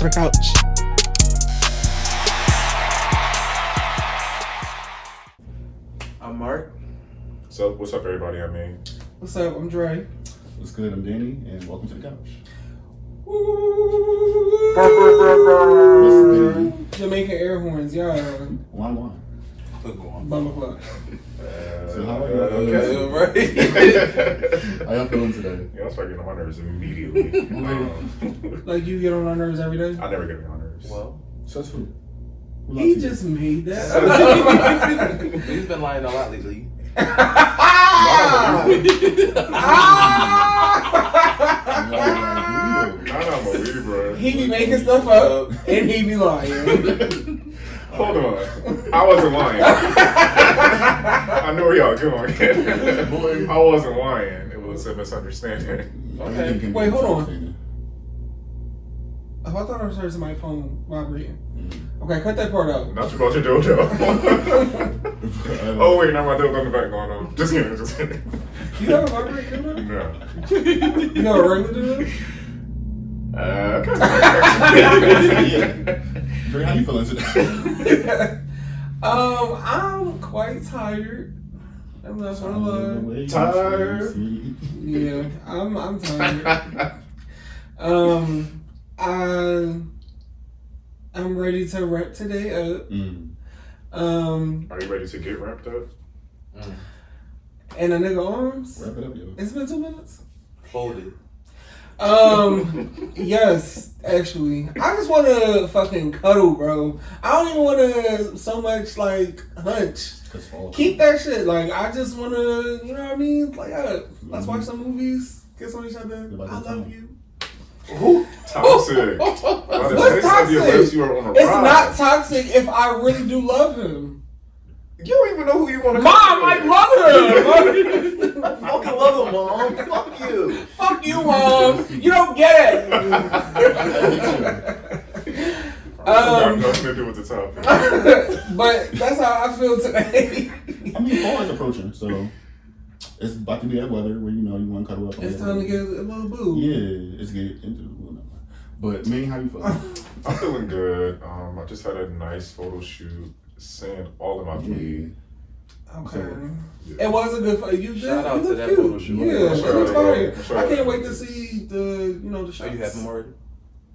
to the couch. I'm Marc. So, what's up, everybody? I'm Maine. What's up? I'm Dre. What's good? I'm Danny, and welcome to the couch. Jamaican air horns, y'all. One. Bumble club. So how are you? Okay, How y'all feeling today? Yeah, I'll start getting on my nerves immediately. Like you get on our nerves every day? I never get on my nerves. Well, So that's who? He just made that. he's been lying a lot lately. I'm a weed, bro. He be making stuff up and he be lying. Hold on. I wasn't lying. I know where y'all going. I wasn't lying. It was a misunderstanding. Okay. Wait, hold on. Oh, I thought I was heard my phone vibrating. Okay, cut that part out. Not about your dojo. Oh, wait, now my dojo in the back going on. Just kidding. You have a vibrating dojo? No. You have a regular dojo? Dre, how you feeling today? I'm quite tired. I'm not gonna lie. Tired? Yeah, I'm tired. I'm ready to wrap today up. Are you ready to get wrapped up? And a nigga arms. Wrap it up, yo. It's been 2 minutes. Folded. Yes, actually. I just want to fucking cuddle, bro. I don't even want to so much like hunch. Keep that shit. Like, I just want to, you know what I mean? Like, let's watch some movies, kiss on each other. I love you. Toxic. What's toxic? It's not toxic if I really do love him. You don't even know who you want to Mom, I love him. I fucking love him, Mom. Fuck you. Fuck you, Mom. You don't get it. Nothing to do with the topic. But that's how I feel today. I mean, fall is approaching, so it's about to be that weather where you want to cuddle up. It's time to get a little boo. Yeah, it's get into the boo. But me, how you feeling? I'm feeling good. I just had a nice photo shoot. Saying all of my bleed. Okay. It was a good photo. You did. Shout out to that cute. photo shoot. Yeah, it looks fire. Sure. I can't wait to see the shots. Are you having more?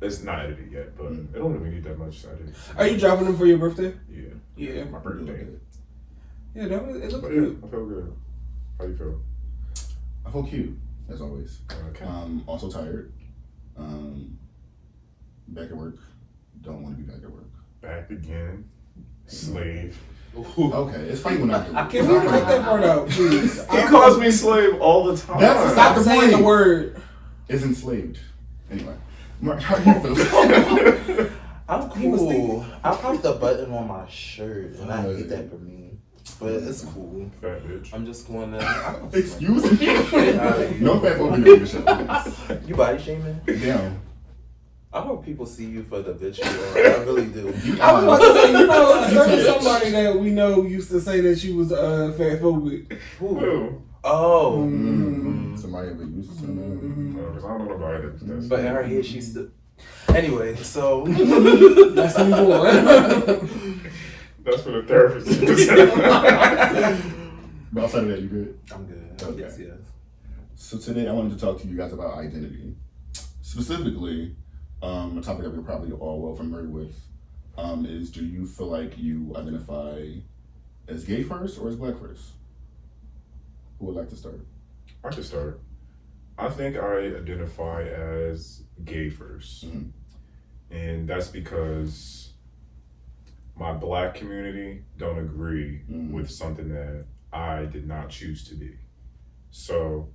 It's not edited yet, but it don't really need that much editing. Are you dropping them for your birthday? Yeah. Yeah. My birthday. Yeah, it looks But cute. I feel good. How you feel? I feel cute, as always. Okay. Also tired. Back at work. Don't want to be back at work. Back again. Slave. Okay, it's funny when I do it. Can we cut that part out, please? He calls me slave all the time. That's Stop the saying point. the word. Is enslaved. Anyway, Marc, how you feel? I'm cool. I popped the button on my shirt, and I hate that for me. But it's cool. Fat bitch. I'm just going to... Excuse me. No fat folk in the show. You body shaming? Damn. I hope people see you for the bitch you are. I really do. I was about to say, there's somebody that we know used to say that she was fat phobic. Who? Oh. Somebody ever used to say that? Because I don't know nobody that's But in her head, she's still... Anyway, so... Let's move on. That's for the therapist. But outside of that, you good? I'm good. Okay. Yes. So today I wanted to talk to you guys about identity. Specifically, a topic that we're probably all well familiar with is, do you feel like you identify as gay first or as black first? Who would like to start? I can start. I think I identify as gay first. Mm-hmm. And that's because my black community don't agree with something that I did not choose to be. So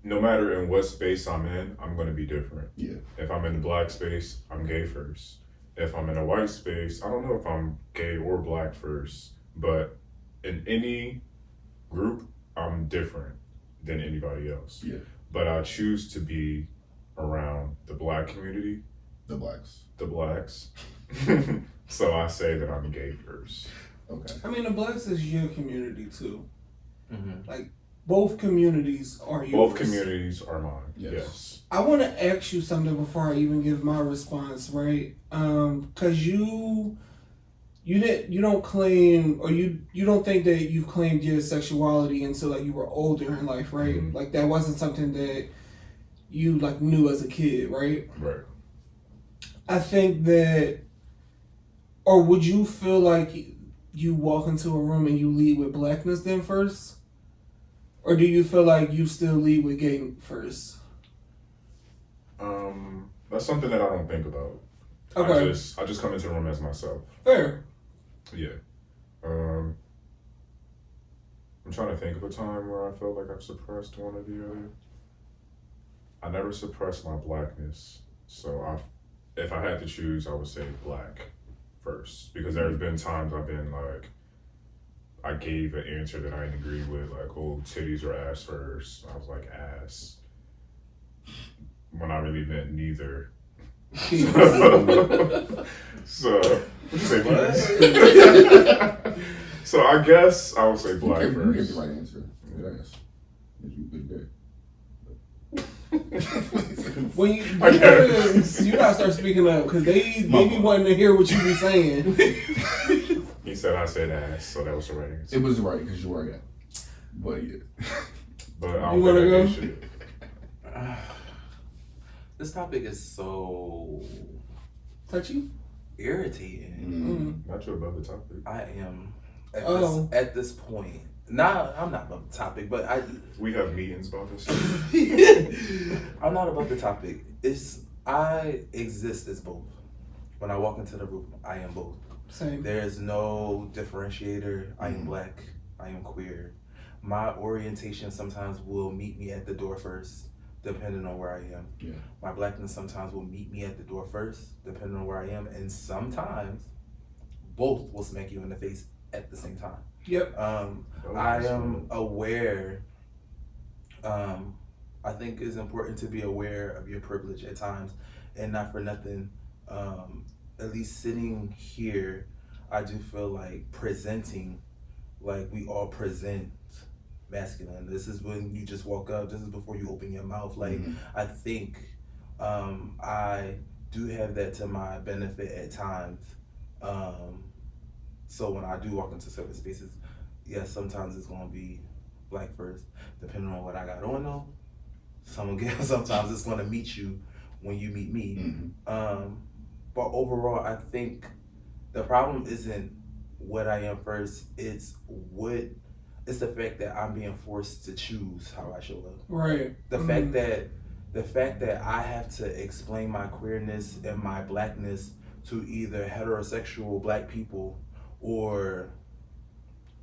no matter in what space I'm in, I'm going to be different. Yeah. If I'm in the black space, I'm gay first. If I'm in a white space, I don't know if I'm gay or black first, but in any group, I'm different than anybody else. Yeah. But I choose to be around the black community. The blacks. The blacks. So I say that I'm gay first. Okay. I mean, the blacks is your community too. Mm-hmm. Like, both communities are yours. Both communities are mine. Yes. I want to ask you something before I even give my response, right? Because you don't claim, or you don't think that you've claimed your sexuality until like you were older in life, right? Mm-hmm. Like that wasn't something that you like knew as a kid, right? Right. I think that, or would you feel like you walk into a room and you lead with blackness then first? Or do you feel like you still lead with gay first? That's something that I don't think about. Okay. I just come into the room as myself. Fair. Yeah. I'm trying to think of a time where I felt like I've suppressed one or the other. I never suppressed my blackness. So if I had to choose, I would say black first. Because there's been times I've been like, I gave an answer that I didn't agree with, like, oh, titties or ass first. I was like, ass. When I really meant neither. So, what you say, black? So I guess I would say black first. You gave the right answer. Yes. You When you gotta start speaking up, because they be wanting to hear what you be saying. He said I said ass, so that was the right answer. It was right because you were, yeah. But yeah. But I don't You wanna go? shit. This topic is so Touchy? irritating. Not you above the topic. I am at this point. I'm not above the topic, but We have meetings about this. I'm not above the topic. I exist as both. When I walk into the room, I am both. Same. There is no differentiator. I am black. I am queer. My orientation sometimes will meet me at the door first, depending on where I am. Yeah. My blackness sometimes will meet me at the door first, depending on where I am. And sometimes both will smack you in the face at the same time. Yep. I am aware. I think it's important to be aware of your privilege at times, and not for nothing. At least sitting here, I do feel like presenting, like we all present masculine. This is when you just walk up. This is before you open your mouth. Like I think I do have that to my benefit at times. So when I do walk into certain spaces, yes, sometimes it's gonna be black first, depending on what I got on though. Sometimes it's gonna meet you when you meet me. But overall, I think the problem isn't what I am first. It's the fact that I'm being forced to choose how I show up. Right. The fact that I have to explain my queerness and my blackness to either heterosexual black people or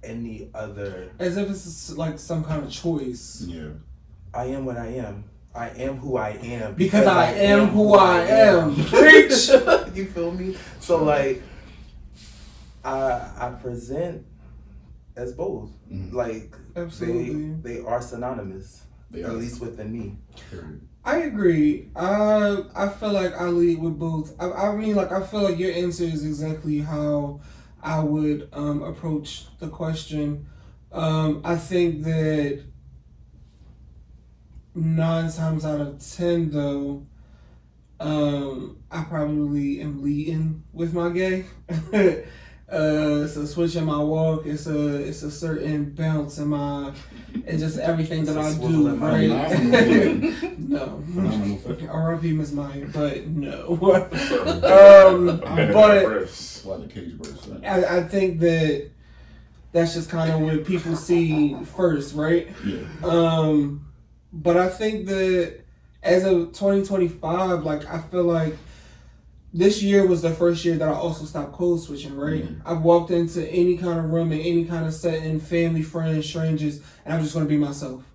any other. As if it's like some kind of choice. Yeah. I am what I am. I am who I am. Because I am who I am. Preach! You feel me? So like, I present as both. Like, absolutely, they are synonymous. At least within me. I agree. I feel like I lead with both. I mean, like, I feel like your answer is exactly how I would approach the question. I think that 9 times out of 10, though, I probably am leading with my gay. It's a switch in my walk. It's a certain bounce in my, and just everything that I do. Right? No. R.I.P. Miss Maya, but no. But I think that's just kind of what people see first, right? Yeah. But I think that as of 2025, like, I feel like this year was the first year that I also stopped code switching, right? I've walked into any kind of room, in any kind of setting, family, friends, strangers, and I'm just going to be myself.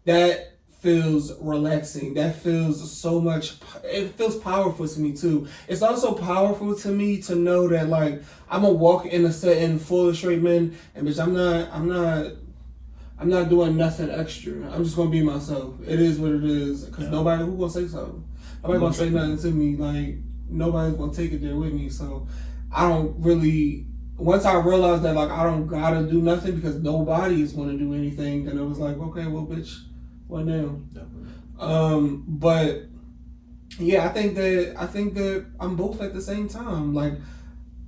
That feels relaxing. That feels so much, it feels powerful to me too. It's also powerful to me to know that, like, I'm going to walk in a setting full of straight men, and bitch, I'm not doing nothing extra. I'm just going to be myself. It is what it is. Because nobody, who going to say something? Nobody going to say nothing to me. Like, nobody's going to take it there with me. So I don't really once I realized that like I don't gotta do nothing because nobody is gonna do anything, then it was like, okay, well, bitch, what now? But yeah, I think that I'm both at the same time. Like,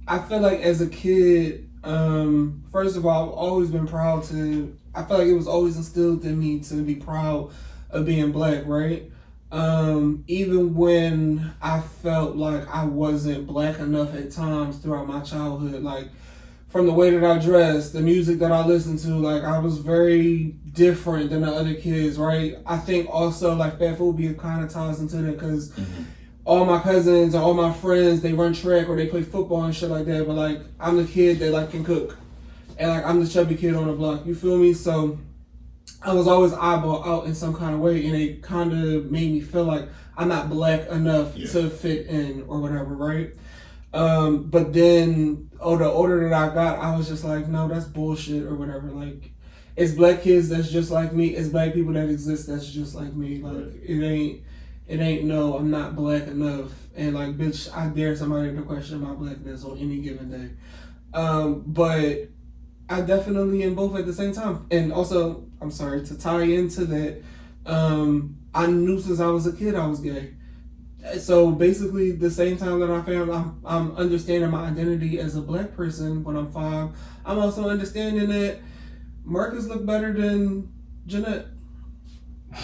I feel like as a kid, first of all, I've always been proud to. I feel like it was always instilled in me to be proud of being black, right? Even when I felt like I wasn't black enough at times throughout my childhood, like from the way that I dressed, the music that I listened to, like I was very different than the other kids, right? I think also like fat phobia kind of ties into that because all my cousins and all my friends, they run track or they play football and shit like that, but like I'm the kid that like can cook and like I'm the chubby kid on the block, you feel me? So I was always eyeball out in some kind of way, and it kind of made me feel like I'm not black enough to fit in or whatever, right? But then, the older that I got, I was just like, no, that's bullshit or whatever. Like, it's black kids that's just like me. It's black people that exist that's just like me. Like, it ain't no, I'm not black enough. And like, bitch, I dare somebody to question my blackness on any given day. But I definitely am both at the same time. And also, I'm sorry, to tie into that, I knew since I was a kid I was gay. So basically, the same time that I found I'm understanding my identity as a black person when I'm 5, I'm also understanding that Marcus look better than Jeanette. I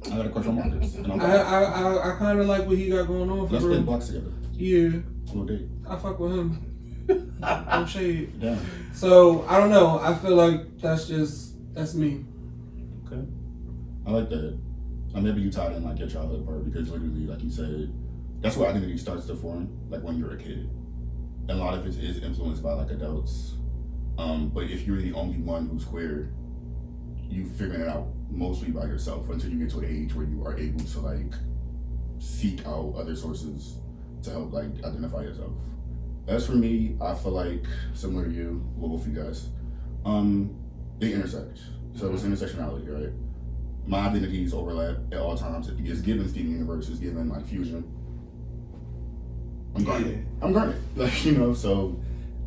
got a crush on Marcus. I kind of like what he got going on. Let's play blocks together. Yeah. Cool date. I fuck with him. No shade. Damn. So I don't know. I feel like that's me. Okay. I like that. Maybe you tied in like your childhood part because literally, like you said, that's where identity starts to form, like when you're a kid. And a lot of it is influenced by like adults. But if you're the only one who's queer, you figuring it out mostly by yourself until you get to an age where you are able to like seek out other sources to help like identify yourself. As for me, I feel like similar to you, well, both of you guys, they intersect. So it's intersectionality, right? My identities overlap at all times. It's given Steven Universe, it's given like fusion. I'm garnet. Like, you know, so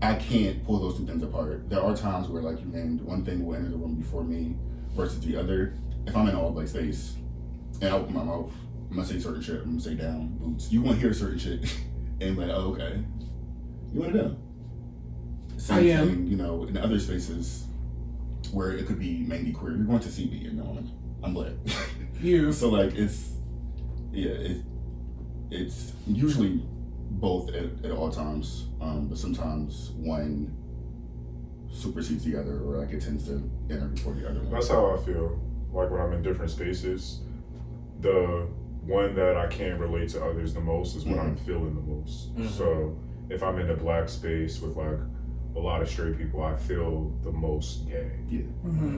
I can't pull those two things apart. There are times where like you named one thing will enter the room before me versus the other. If I'm in an all black space and I open my mouth, I'm gonna say certain shit, I'm gonna say down, boots. You won't hear certain shit and be like, oh, okay. You want it down. Same thing, you know, in other spaces where it could be mainly queer, you're going to see me and know I'm black. Yeah. So like it's usually both at all times, but sometimes one supersedes the other, or like it tends to enter before the other one. That's how I feel. Like when I'm in different spaces, the one that I can't relate to others the most is when I'm feeling the most. So if I'm in a black space with like a lot of straight people, I feel the most gay. Yeah.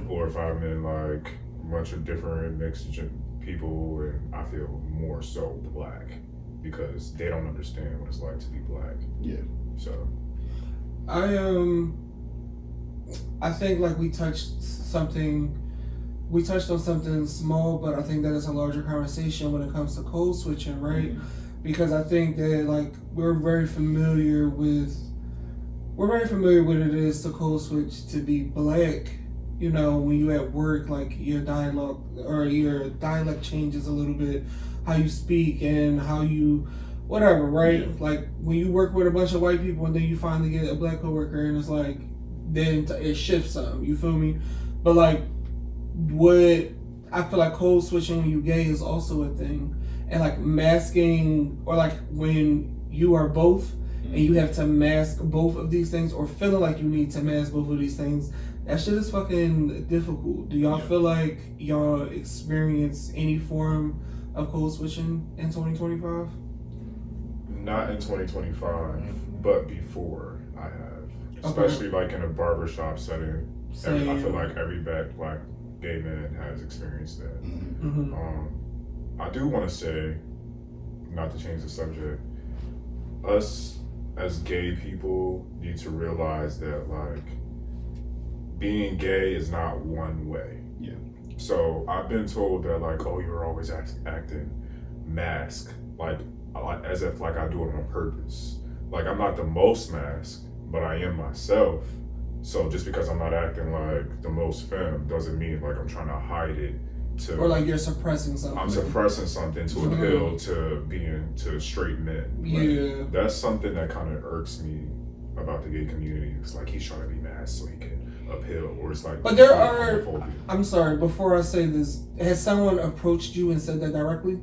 Or if I'm in like a bunch of different mixed people, and I feel more so black because they don't understand what it's like to be black. Yeah. So I think like we touched on something small, but I think that it's a larger conversation when it comes to code switching, right? Because I think that like we're very familiar with what it is to code switch to be black. You know, when you at work, like your dialogue or your dialect changes a little bit, how you speak and how you whatever, right? Yeah. Like when you work with a bunch of white people and then you finally get a black coworker and it's like then it shifts something, you feel me? But like what I feel like code switching when you gay is also a thing. And like masking, or like when you are both and you have to mask both of these things, or feeling like you need to mask both of these things, that shit is fucking difficult. Do y'all feel like y'all experience any form of code switching in 2025? Not in 2025, but before I have. Especially like in a barbershop setting. I feel like every black gay man has experienced that. I do want to say, not to change the subject, us as gay people need to realize that like being gay is not one way. Yeah. So I've been told that like, oh, you're always acting mask, like as if like I do it on purpose. Like I'm not the most masked, but I am myself. So just because I'm not acting like the most femme doesn't mean like I'm trying to hide it. Or like you're suppressing something. I'm suppressing something to appeal to straight men. Yeah. That's something that kind of irks me about the gay community. It's like he's trying to be mad so he can appeal, or it's like. But there are. I'm sorry. Before I say this, has someone approached you and said that directly?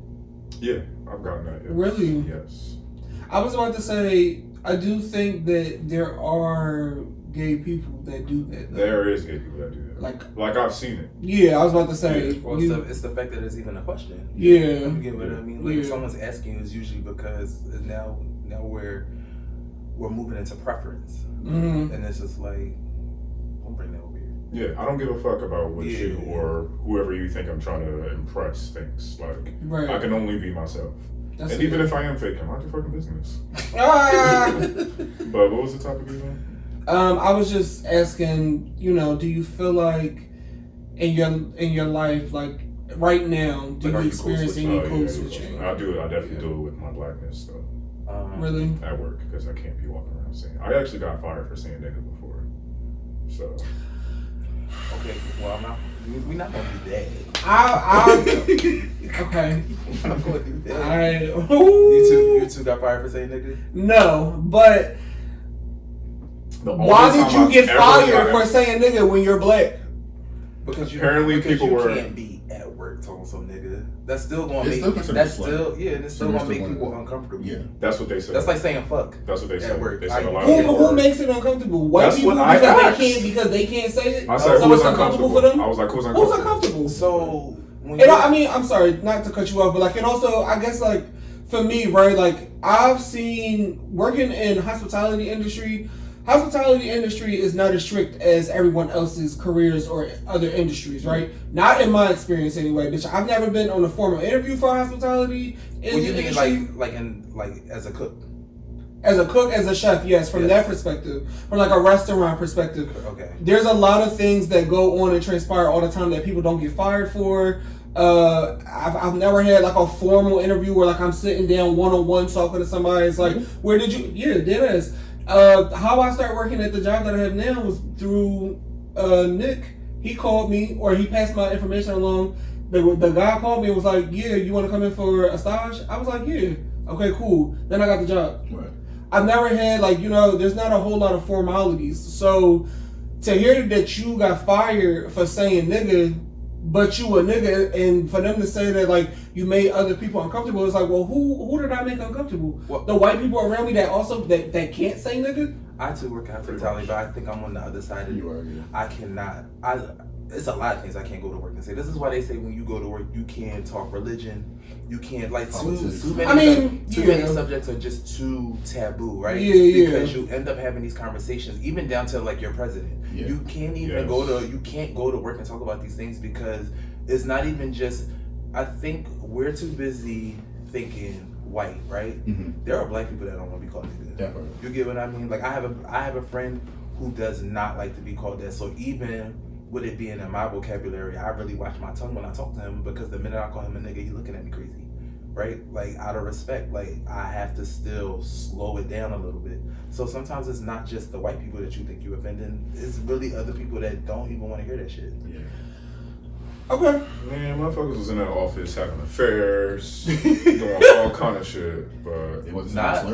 Yeah, I've gotten that. Yes. Really? Yes. I was about to say, I do think that there are gay people that do that. Though. There is gay people that do that. Like I've seen it. Yeah, I was about to say. Well, it's the fact that it's even a question. Yeah. You get what I mean? Like if someone's asking you, it's usually because now we're moving into preference, and it's just like, don't bring that over here. Yeah, I don't give a fuck about what you or whoever you think I'm trying to impress thinks. Like, I can only be myself. That's and even if I am faking, mind your fucking business. But what was the topic again? I was just asking, do you feel like in your life, like right now, do you experience any code switching? I do. I definitely do it with my blackness, though. Really? At work, because I can't be walking around saying. I actually got fired for saying nigga before. So. Okay, well, we're not gonna do that. Okay. We're not gonna do that. Alright. You two got fired for saying nigga? No, but why did you get fired for saying nigga when you're black? Because you can't be at work talking some nigga. That's still gonna make people uncomfortable. Yeah, that's what they say. That's like saying fuck. That's what they say. At work. Who makes it uncomfortable? White people because they can't say it. I said, so it's uncomfortable for them. I was like, who's uncomfortable? So, I'm sorry, not to cut you off, but like, and also, I guess like for me, right? Like I've seen working in hospitality industry. Hospitality industry is not as strict as everyone else's careers or other industries, right? Not in my experience anyway, bitch. I've never been on a formal interview for hospitality industry. Like as a cook? As a cook, as a chef, yes, from that perspective. From like a restaurant perspective. Okay. There's a lot of things that go on and transpire all the time that people don't get fired for. I've never had like a formal interview where like I'm sitting down one-on-one talking to somebody. It's like, where did you, that is. How I started working at the job that I have now was through Nick. He called me, or he passed my information along. The guy called me and was like, yeah, you want to come in for a stage? I was like, yeah. Okay, cool. Then I got the job. Right. I've never had there's not a whole lot of formalities. So to hear that you got fired for saying nigga, but you a nigga, and for them to say that like you made other people uncomfortable, it's like, well, who did I make uncomfortable? Well, the white people around me that also that can't say nigga? I too work hospitality, but I think I'm on the other side of it. I cannot. It's a lot of things I can't go to work and say. This is why they say when you go to work, you can't talk religion. You can't too many subjects are just too taboo, right? Yeah, because you end up having these conversations, even down to like your president. Yeah. You can't even you can't go to work and talk about these things because it's not even just. I think we're too busy thinking white, right? Mm-hmm. There are black people that don't want to be called nigga. Definitely. You get what I mean? Like I have a friend who does not like to be called that. So even with it being in my vocabulary, I really watch my tongue when I talk to him because the minute I call him a nigga, he's looking at me crazy, right? Like out of respect, like I have to still slow it down a little bit. So sometimes it's not just the white people that you think you're offending; it's really other people that don't even want to hear that shit. Yeah. Okay. Man, motherfuckers was in that office having affairs, doing all kind of shit, but it was not.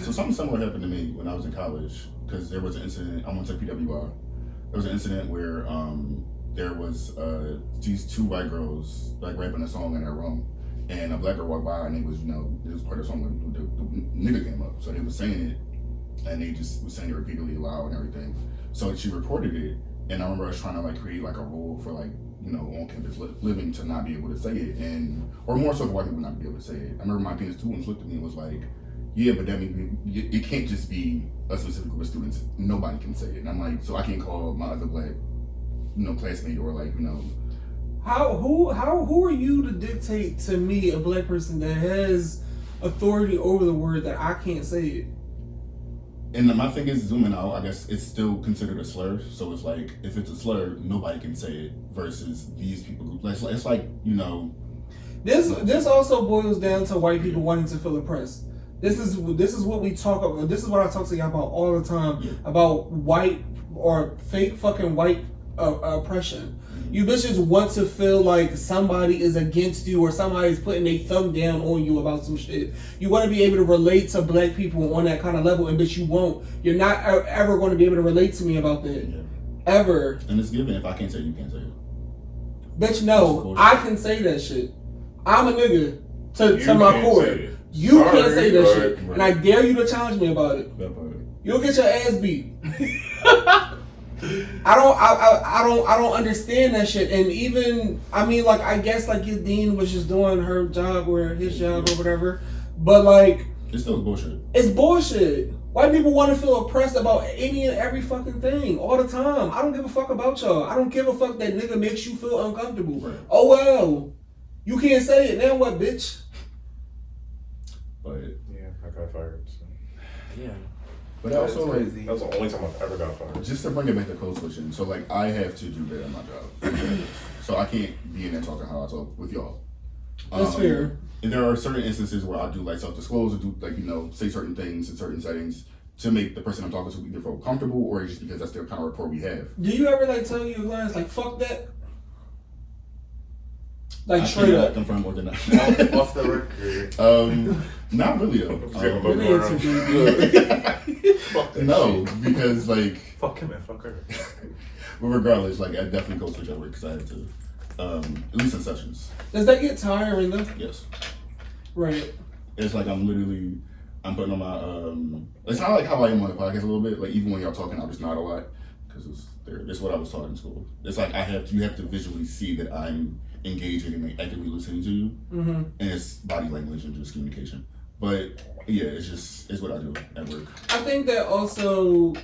So something similar happened to me when I was in college. Because there was an incident, I went to PWI. There was an incident where there was these two white girls like rapping a song in their room, and a black girl walked by, and it was part of the song when the nigga came up, so they were saying it, and they just was saying it repeatedly loud and everything. So she recorded it, and I remember us trying to like create like a rule for like on campus living to not be able to say it, or more so for white people not to be able to say it. I remember my penis students looked at me and was like, yeah, but that means it can't just be a specific group of students. Nobody can say it. And I'm like, so I can't call my other black, classmate or like, Who are you to dictate to me, a black person that has authority over the word, that I can't say it? And my thing is, zooming out, I guess it's still considered a slur. So it's like, if it's a slur, nobody can say it versus these people. It's like, This also boils down to white people wanting to feel oppressed. This is what we talk about. This is what I talk to y'all about all the time about white or fake fucking white oppression. You bitches want to feel like somebody is against you or somebody's putting a thumb down on you about some shit. You want to be able to relate to black people on that kind of level, and bitch, you won't. You're not ever going to be able to relate to me about that. Yeah. Ever. And it's given. If I can't say it, you can't say it. Bitch, no. I can say that shit. I'm a nigga to my core. You can't say that shit. Right. And I dare you to challenge me about it. You'll get your ass beat. I don't understand that shit. And even, I mean, like, I guess, like, your dean was just doing her job or his job or whatever. But, like, it's still bullshit. It's bullshit. White people want to feel oppressed about any and every fucking thing all the time. I don't give a fuck about y'all. I don't give a fuck that nigga makes you feel uncomfortable. Right. Oh, well. You can't say it. Now what, bitch? But, yeah, I got fired. So. Yeah. But also, like, that was the only time I've ever got fired. Just to bring it back to code switching. So, like, I have to do that at my job. So I can't be in there talking how I talk with y'all. That's fair. And there are certain instances where I do, like, self-disclose or do, like, you know, say certain things in certain settings to make the person I'm talking to either feel comfortable or just because that's the kind of rapport we have. Do you ever, like, tell your clients, like, fuck that? Like, straight up. Confirm or deny. Off the record. Not really, though. No, because, like... Fuck him and fuck her. But regardless, like, I definitely go switch at work because I have to. At least in sessions. Does that get tiring, though? Yes. Right. It's like I'm putting on my... it's kind of like how I am on the podcast a little bit. Like, even when y'all talking, I'll just nod a lot. Because it's what I was taught in school. It's like you have to visually see that I'm engaging and like, actively listening to you. Mm-hmm. And it's body language and just communication. But yeah, it's what I do at work. I think that also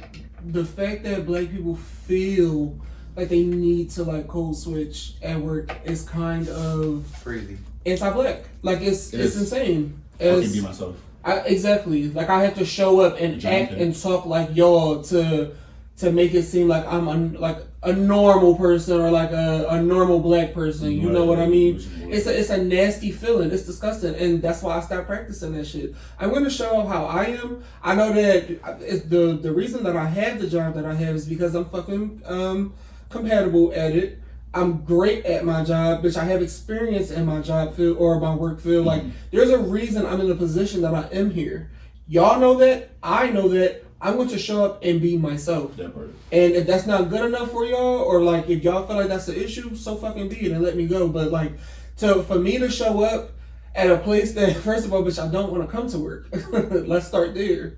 the fact that black people feel like they need to like code switch at work is kind of crazy. Anti-black. Like it's insane. I can be myself. Exactly. Like I have to show up and act and talk like y'all to make it seem like I'm like a normal person or like a normal black person. You know what I mean? It's a nasty feeling. It's disgusting, and that's why I stopped practicing that shit. I'm going to show up how I am. I know that it's the reason that I have the job that I have is because I'm fucking compatible at it. I'm great at my job, bitch. I have experience in my job field or my work field. Like, there's a reason I'm in the position that I am here. Y'all know that. I know that. I'm going to show up and be myself. And if that's not good enough for y'all, or like if y'all feel like that's the issue, so fucking be it and let me go. But like, for me to show up at a place that, first of all, bitch, I don't want to come to work. Let's start there.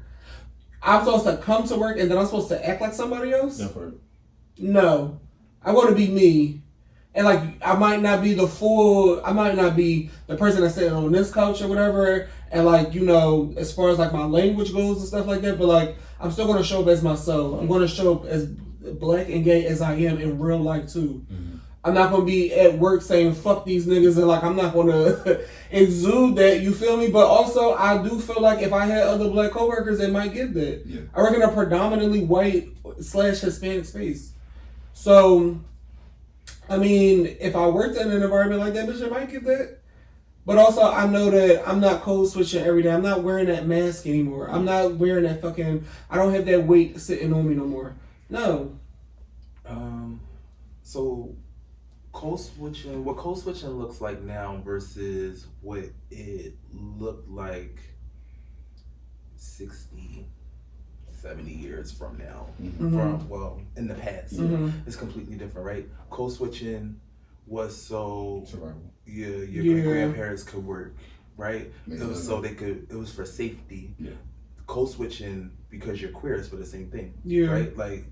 I'm supposed to come to work and then I'm supposed to act like somebody else? No. I want to be me. And like, I might not be the person that's sitting on this couch or whatever. And like, you know, as far as like my language goes and stuff like that, but like, I'm still going to show up as myself. I'm going to show up as black and gay as I am in real life too. Mm-hmm. I'm not going to be at work saying fuck these niggas and like, I'm not going to exude that, you feel me? But also, I do feel like if I had other black coworkers, they might get that. Yeah. I work in a predominantly white / Hispanic space. So, I mean, if I worked in an environment like that, bitch, I might get that. But also, I know that I'm not code switching every day. I'm not wearing that mask anymore. I'm not wearing that fucking... I don't have that weight sitting on me no more. No. So, code switching... What code switching looks like now versus what it looked like 60, 70 years from now. Mm-hmm. In the past. Mm-hmm. It's completely different, right? Code switching was so... Survival. Your grandparents could work, right? It was so they could. It was for safety. Yeah. Code switching because you're queer is for the same thing. Yeah. Right. Like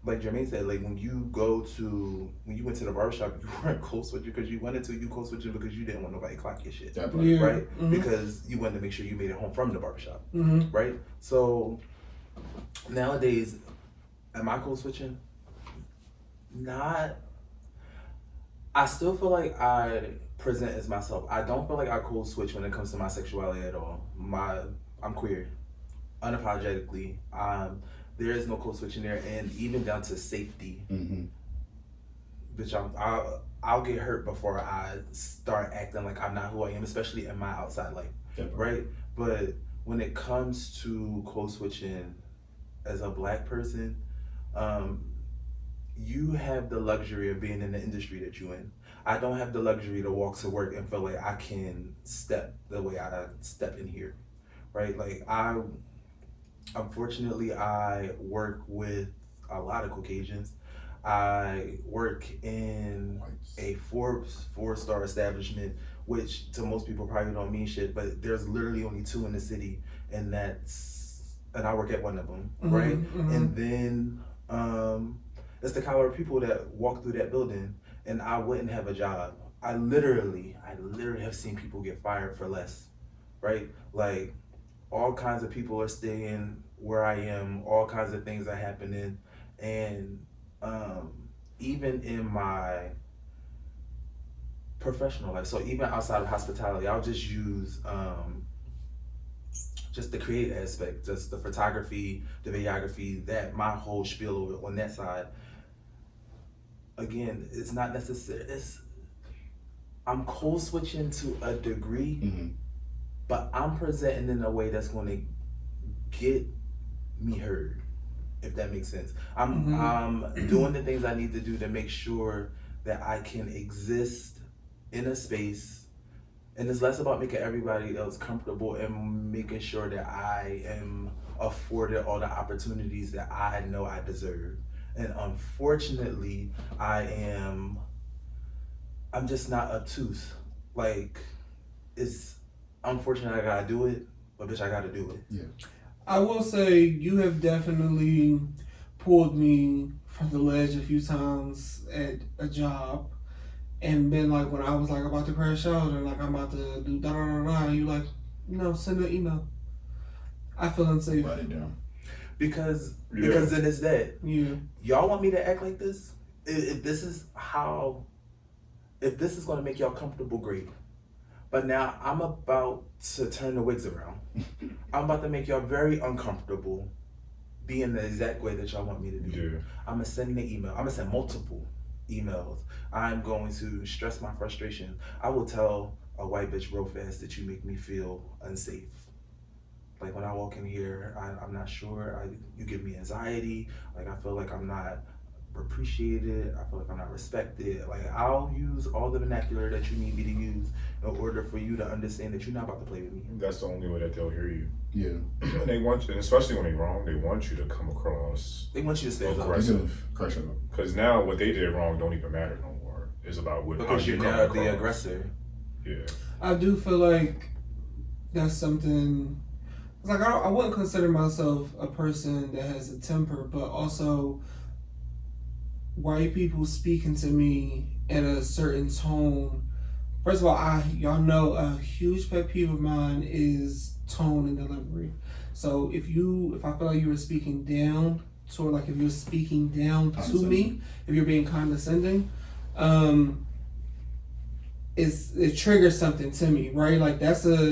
Jermaine said, like when you went to the barbershop, you weren't code switching because you wanted to. You code switching because you didn't want nobody to clock your shit. Right. Mm-hmm. Because you wanted to make sure you made it home from the barbershop. Mm-hmm. Right. So nowadays, am I code switching? Not. I still feel like I present as myself. I don't feel like I code switch when it comes to my sexuality at all. I'm queer, unapologetically. There is no code switching there, and even down to safety. Mm-hmm. Bitch, I'll get hurt before I start acting like I'm not who I am, especially in my outside life. right? But when it comes to code switching as a Black person, you have the luxury of being in the industry that you're in. I don't have the luxury to walk to work and feel like I can step the way I step in here, right? Like unfortunately, I work with a lot of Caucasians. I work in a four-star establishment, which to most people probably don't mean shit, but there's literally only 2 in the city, and I work at one of them, right? And then it's the caliber of people that walk through that building, and I wouldn't have a job. I literally have seen people get fired for less, right? Like, all kinds of people are staying where I am, all kinds of things are happening, and even in my professional life, so even outside of hospitality, I'll just use just the creative aspect, just the photography, the videography, that my whole spiel on that side. Again, it's not necessary. I'm code switching to a degree, but I'm presenting in a way that's going to get me heard, if that makes sense. I'm doing the things I need to do to make sure that I can exist in a space, and it's less about making everybody else comfortable and making sure that I am afforded all the opportunities that I know I deserve. And unfortunately, I'm just not obtuse. Like, it's unfortunate I gotta do it, but bitch, I gotta do it. Yeah. I will say you have definitely pulled me from the ledge a few times at a job, and been like, when I was like about to crash out and like I'm about to do da da da da, you like, no, send an email. I feel unsafe. Write it down. Because then it's that. Yeah. Y'all want me to act like this? If this is gonna make y'all comfortable, great. But now I'm about to turn the wigs around. I'm about to make y'all very uncomfortable being the exact way that y'all want me to be. Yeah. I'm gonna send an email. I'm gonna send multiple emails. I'm going to stress my frustration. I will tell a white bitch real fast that you make me feel unsafe. Like, when I walk in here, I'm not sure. You give me anxiety. Like, I feel like I'm not appreciated. I feel like I'm not respected. Like, I'll use all the vernacular that you need me to use in order for you to understand that you're not about to play with me. That's the only way that they'll hear you. Yeah. And they want, and especially when they're wrong, they want you to come across. They want you to stand up. Aggressive. Crush them. Because now what they did wrong don't even matter no more. It's about what. Because you're now the aggressor. Yeah. I do feel like that's something. It's like I wouldn't consider myself a person that has a temper, but also white people speaking to me in a certain tone. First of all, y'all know a huge pet peeve of mine is tone and delivery. So if I feel like you were speaking down, sort of like if you're speaking down to me, if you're being condescending, it triggers something to me, right? Like that's a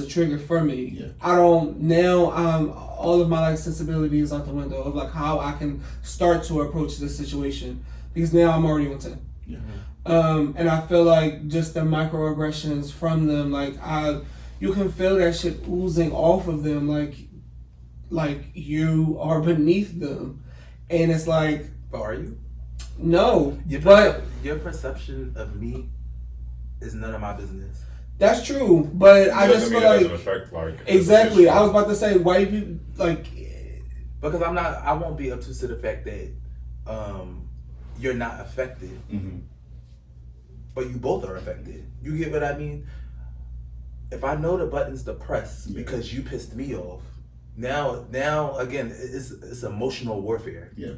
trigger for me. Yeah. All of my like sensibility is out the window of like how I can start to approach this situation, because now I'm already on 10. Yeah. And I feel like just the microaggressions from them, like you can feel that shit oozing off of them, like you are beneath them, and it's like, But are you? No, your perception of me is none of my business. That's true, but I just feel like affect, like exactly. I was about to say white people like because I won't be up to the fact that you're not affected, but you both are affected. You get what I mean? If I know the buttons to press because you pissed me off, now again it's emotional warfare. Yeah,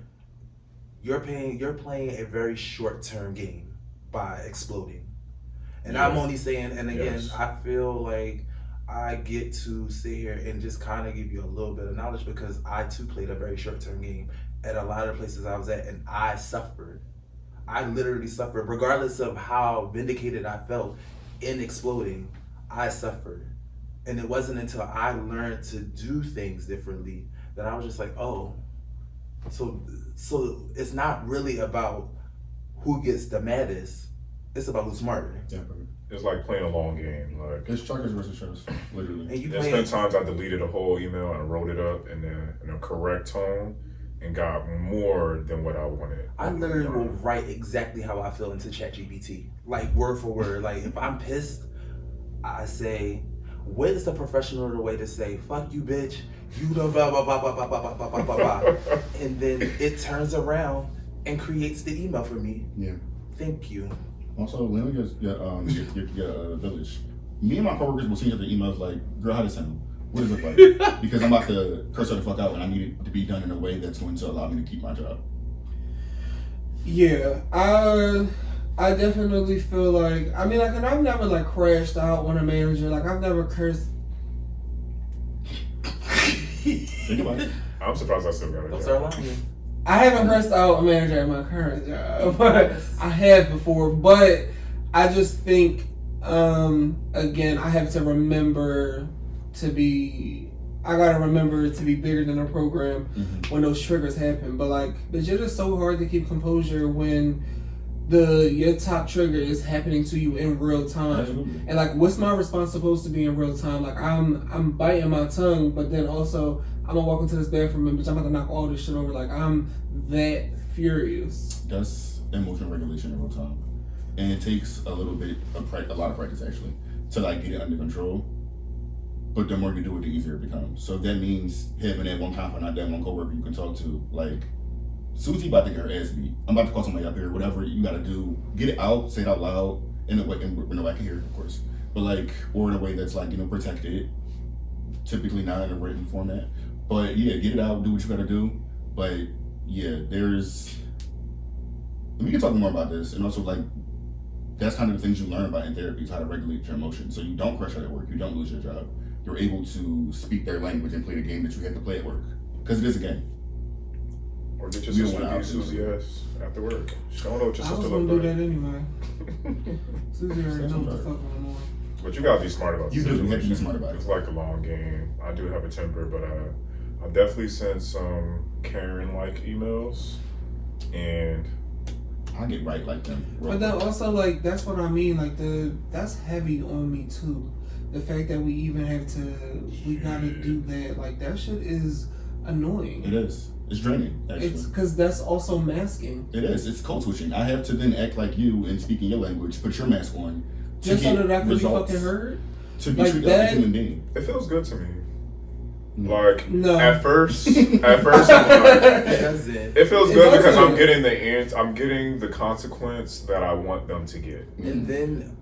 you're playing a very short-term game by exploding. And I'm only saying, and again, I feel like I get to sit here and just kind of give you a little bit of knowledge because I too played a very short-term game at a lot of places I was at, and I suffered. I literally suffered, regardless of how vindicated I felt in exploding. I suffered, and it wasn't until I learned to do things differently that I was just like, oh, so it's not really about who gets the maddest. It's about who's smarter. Yeah, perfect. It's like playing a long game. Like It's checkers versus chess, literally. And there's been times I deleted a whole email and wrote it up in a correct tone and got more than what I wanted. I literally will write exactly how I feel into ChatGPT, like word for word. Like if I'm pissed, I say, what is the professional way to say, fuck you, bitch, you the blah, blah, blah, blah, blah, blah, blah, blah, blah, blah. And then it turns around and creates the email for me. Yeah. Thank you. Also, when we get your village, me and my coworkers will send each other emails like, girl, how does it sound? What does it look like? Because I'm about to curse her the fuck out and I need it to be done in a way that's going to allow me to keep my job. Yeah, I definitely feel like, I mean, like, and I've never, like, crashed out on a manager. Like, I've never cursed. Think about it. I'm surprised I still got it. Don't start lying. I haven't cursed out a manager at my current job, but I have before. But I just think, again, I have to remember to be, I gotta remember to be bigger than a program when those triggers happen. But, like, it's just so hard to keep composure when your top trigger is happening to you in real time. Absolutely. And like, what's my response supposed to be in real time? Like, I'm biting my tongue, but then also I'm gonna walk into this bathroom and bitch, I'm about to knock all this shit over. Like, I'm that furious. That's emotional regulation in real time, and it takes a little bit of a lot of practice actually to like get it under control. But the more you do it, the easier it becomes. So that means having that one confidant, that one coworker you can talk to, like, Susie about to get her ass beat. I'm about to call somebody up here. Whatever you gotta do, get it out, say it out loud in a way, and nobody can hear it, of course. But like, or in a way that's like, you know, protected. Typically not in a written format. But yeah, get it out, do what you gotta do. But yeah, and we can talk more about this. And also like, that's kind of the things you learn about in therapy is how to regulate your emotions. So you don't crush out at work, you don't lose your job. You're able to speak their language and play the game that you had to play at work. Because it is a game. Or get your sister to be Susie ass after work. She don't know what your sister look like. I was gonna do that anyway. Susie already knows what the fuck going on. But you gotta be smart about it. You do. You have to be smart about it. It's like a long game. I do have a temper, but I definitely sent some Karen-like emails, and I get right like them. But then also, like, that's what I mean. Like, that's heavy on me too. The fact that we even have to, we gotta do that. Like, that shit is annoying. It is. It's draining, actually. It's because that's also masking. It is. It's code switching. I have to then act like you and speak in your language, put your mask on. Just so that I can be fucking heard? To be like treated that, like a human being. it feels good to me. No. Like, no. at first, I'm like, it feels good because I'm getting I'm getting the consequence that I want them to get. And then,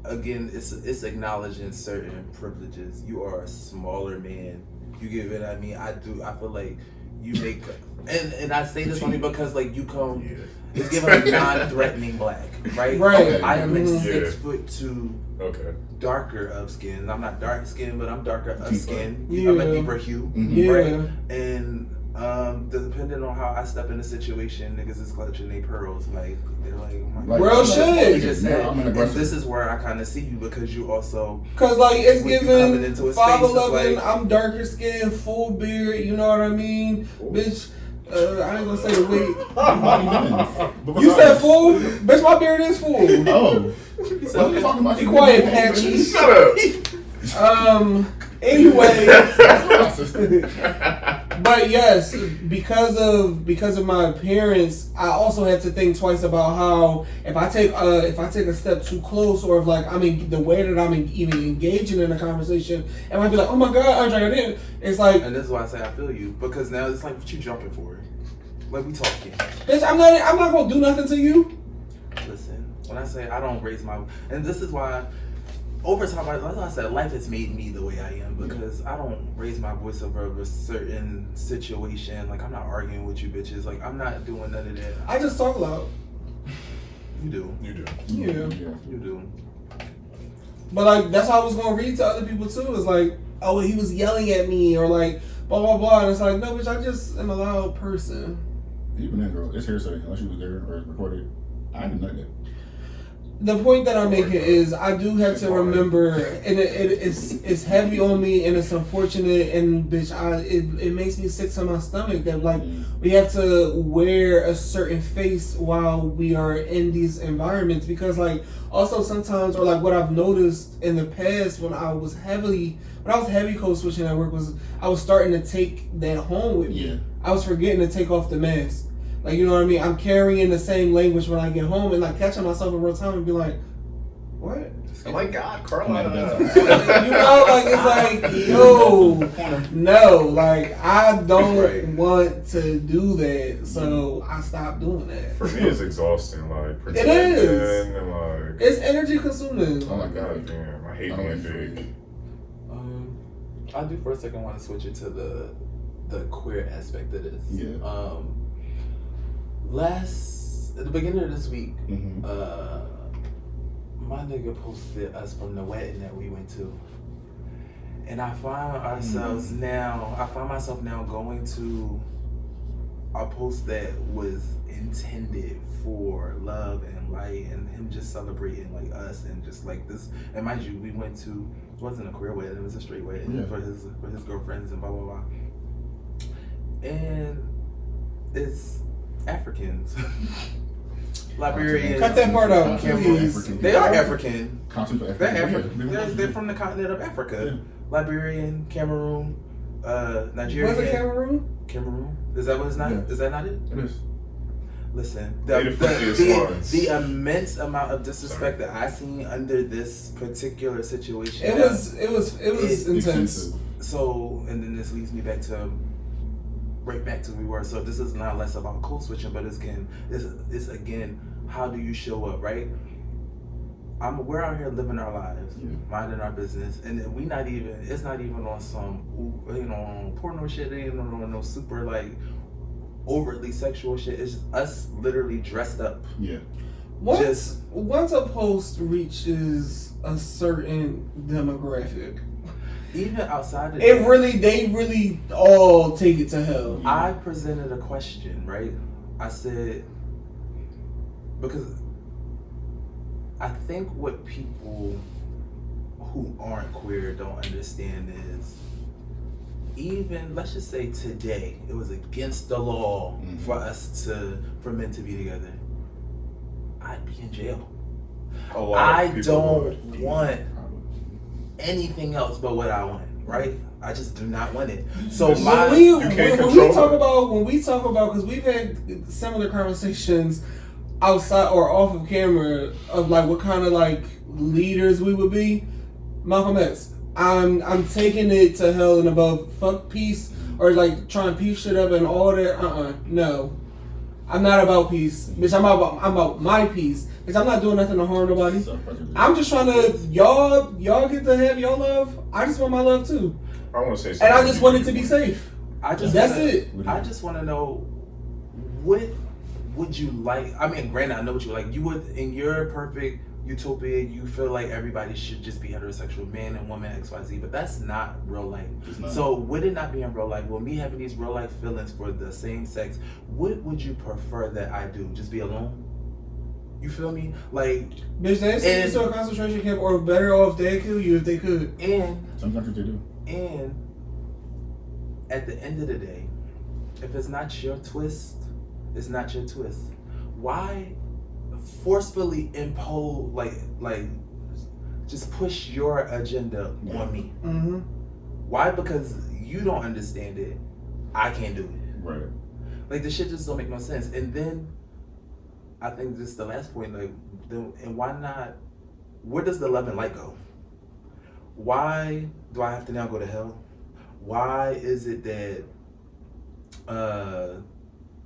again, it's acknowledging certain privileges. You are a smaller man. You get what I mean? I feel like you make, and I say this only because like you come, it's given a non-threatening black, right? Right. I am 6'2". Okay. Darker of skin. I'm not dark skin, but I'm darker of skin. Yeah. I'm a deeper hue, Yeah. right? And depending on how I step in a situation, niggas is clutching their pearls. Like they're like, oh my God. Real shit. Just said. I'm an And aggressor. this is where I kind of see you because you also. Cause like it's when you coming given into a 5'11", like, I'm darker skinned, full beard. You know what I mean, bitch. I ain't gonna say the weight. You said full, bitch. My beard is full. Oh. What are you talking about? Be quiet, Patchy. Shut up. Anyway. But yes, because of my appearance, I also had to think twice about how if I take a step too close, or if like the way that I'm even engaging in a conversation, and I'd be like, oh my God, Andre, I didn't. It's like, and this is why I say I feel you, because now it's like what you jumping for, like we talking. bitch, I'm not gonna do nothing to you. Listen, when I say I don't raise my, and this is why. Over time, like I said, life has made me the way I am because I don't raise my voice over a certain situation. Like, I'm not arguing with you bitches. Like, I'm not doing none of that. I just talk loud. You do. You do. Yeah. You do. But, like, that's how I was going to read to other people, too. It's like, oh, he was yelling at me, or like, blah, blah, blah. And it's like, no, bitch, I just am a loud person. Even then, girl, it's hearsay. Unless you was there or recorded. I didn't know that. the point that I'm making is I do have to remember, and it's heavy on me, and it's unfortunate, and bitch, it makes me sick to my stomach that like we have to wear a certain face while we are in these environments, because like also sometimes, or like what I've noticed in the past when I was heavy code switching at work, was I was starting to take that home with me. Yeah. I was forgetting to take off the mask. Like, you know what I mean? I'm carrying the same language when I get home, and like catching myself in real time and be like, what? Oh my God, Carla. You know, like, it's like, yo, no, like, I don't want to do that, so I stopped doing that. For me, it's exhausting, like, It pretending is. and like... It's energy consuming. Oh my God God. damn, I hate being fake. I do for a second want to switch it to the queer aspect of this. Yeah. At the beginning of this week, Mm-hmm. my nigga posted us from the wedding that we went to. And I find myself now going to a post that was intended for love and light and him just celebrating like us and just like this. And mind you, we went to, it wasn't a queer wedding, it was a straight wedding for his girlfriends and blah blah blah. And it's Africans. Liberian. Cut that part out, please. They are African. They're from the continent of Africa. Yeah. Liberian, Cameroon, Nigeria. Was it Cameroon? Cameroon. Is that what it's not? Yeah. Is that not it? It is. Listen, the immense amount of disrespect that I seen under this particular situation. It was intense. So, and then this leads me back to right back to where we were. So this is not less about code switching, but it's again, how do you show up, right? We're out here living our lives, minding our business, and it's not even on some, porno shit, it ain't on no super like overtly sexual shit. It's just us literally dressed up. Yeah. Once a post reaches a certain demographic, even outside of they really all take it to hell. I presented a question, right? I said, because I think what people who aren't queer don't understand is, even, let's just say today, it was against the law for men to be together, I'd be in jail. I don't want anything else but what I want, right? I just do not want it. So when we talk about, because we've had similar conversations outside or off of camera of like what kind of like leaders we would be. Malcolm X, I'm taking it to hell and above. Fuck peace or like trying to peace shit up and all that. No, I'm not about peace, bitch. I'm about my peace. I'm not doing nothing to harm nobody. I'm just trying to y'all get to have your love. I just want my love too. I want to say something. And I just want it to be safe. That's it. I just want to know, what would you like? I mean, granted, I know what you like. You would, in your perfect utopia, you feel like everybody should just be heterosexual, man and woman, XYZ, but that's not real life. So would it not be in real life? Well, me having these real life feelings for the same sex, what would you prefer that I do? Just be alone? You feel me? Like, bitch, they send you to a concentration camp, or better off they kill you if they could. And some countries they do. And at the end of the day, if it's not your twist, it's not your twist. Why forcefully impose, like just push your agenda on me? Mm-hmm. Why? Because you don't understand it, I can't do it. Right. Like, the shit just don't make no sense. And then I think this is the last point, like, and why not, where does the love and light go? Why do I have to now go to hell? Why is it that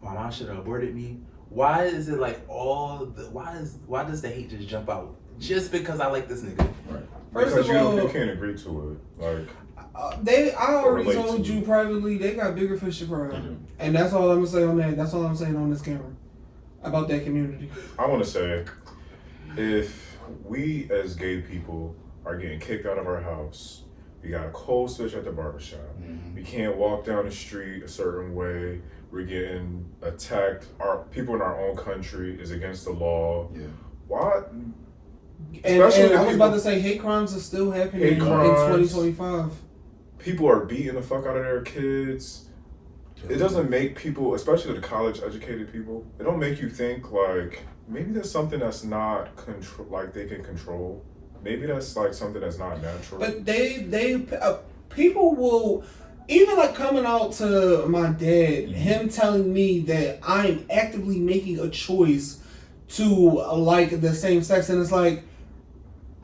my mom should have aborted me? Why is it like why does the hate just jump out? Just because I like this nigga? Right. First of all, you can't agree to it. Like, I already told you privately, they got bigger fish to fry. And that's all I'm gonna say on that. That's all I'm saying on this camera about that community. I want to say, if we as gay people are getting kicked out of our house, we got a cold switch at the barbershop, we can't walk down the street a certain way, we're getting attacked, our people in our own country is against the law. Yeah. Why And I was about to say, hate crimes are still happening in 2025. People are beating the fuck out of their kids. It doesn't make people, especially the college-educated people, it don't make you think, like, maybe there's something that's not like they can control. Maybe that's like something that's not natural. But people will, even like coming out to my dad, him telling me that I'm actively making a choice to like the same sex, and it's like,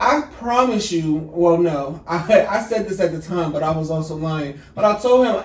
I promise you, well, no, I said this at the time, but I was also lying. But I told him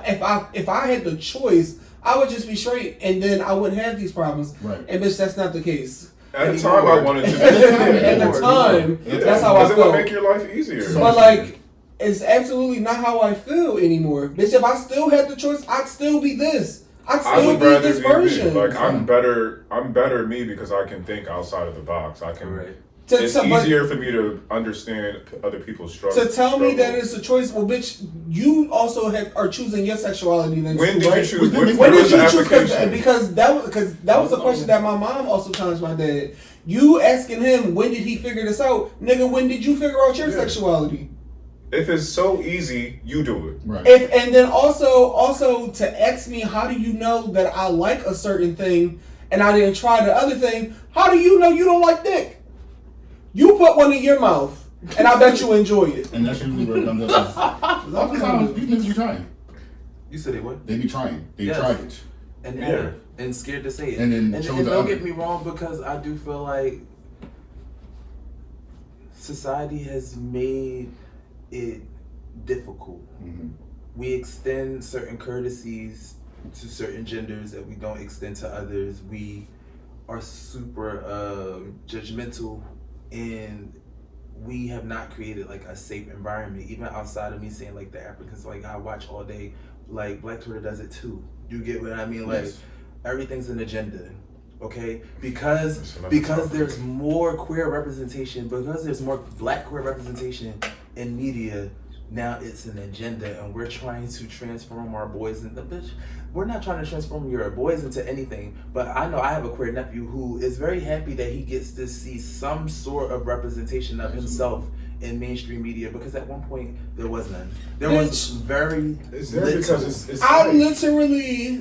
if I had the choice, I would just be straight, and then I wouldn't have these problems. Right. And bitch, that's not the case. At the time, I wanted to. At the time, that's how I felt. Because it would make your life easier. But like, it's absolutely not how I feel anymore, bitch. If I still had the choice, I'd still be this. I'd still be this version. Like I'm better me because I can think outside of the box. I can. Right. It's easier for me to understand other people's struggles. To tell me that it's a choice, well, bitch, you also are choosing your sexuality. Then when too, did you choose? When did you choose? Because that was a question that my mom also challenged my dad. You asking him, when did he figure this out? Nigga, when did you figure out your sexuality? If it's so easy, you do it. Right. And then also to ask me, how do you know that I like a certain thing and I didn't try the other thing? How do you know you don't like dick? You put one in your mouth, and I bet you enjoy it. And that's usually where it comes up. Oftentimes, these niggas be trying. You said they what? They be trying. They tried it. And scared to say it. And don't get me wrong, because I do feel like society has made it difficult. Mm-hmm. We extend certain courtesies to certain genders that we don't extend to others. We are super judgmental. And we have not created like a safe environment, even outside of me saying like the Africans, like I watch all day, like Black Twitter does it too. You get what I mean? Like everything's an agenda, okay? Because there's more queer representation, because there's more Black queer representation in media. Now it's an agenda, and we're trying to transform our boys into bitch. We're not trying to transform your boys into anything, but I know I have a queer nephew who is very happy that he gets to see some sort of representation of himself in mainstream media, because at one point there was none. There was very little.